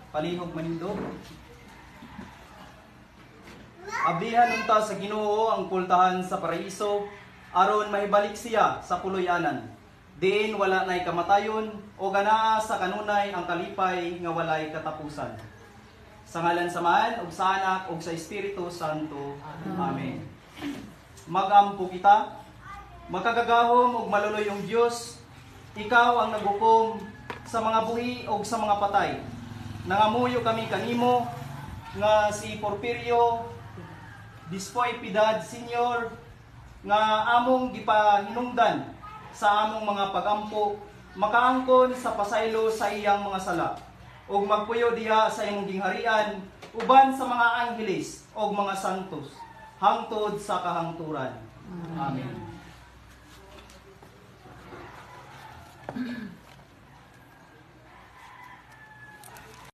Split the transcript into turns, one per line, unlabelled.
palihog manindo. Ablihan unta sa Ginoo ang pultahan sa paraiso, aron mahibalik siya sa puloy-anan. Diin wala nay kamatayon, o ganaa sa kanunay ang kalipay nga walay katapusan. Sa ngalan sa Man, ug sa Anak, ug sa Espiritu Santo. Amen. Magampo kita, magkagagahom ug maluloy yung Dios. Ikaw ang naghukom sa mga buhi ug sa mga patay. Nangamuyo kami kanimo nga si Porfirio Bispoy Piedad Senior nga among gipahinungdan sa among mga pagampo, makaangkon sa pasaylo sa iyang mga sala, ug magpuyo diha sa imong gingharian uban sa mga angheles ug mga santos hangtod sa kahangturan. Amen.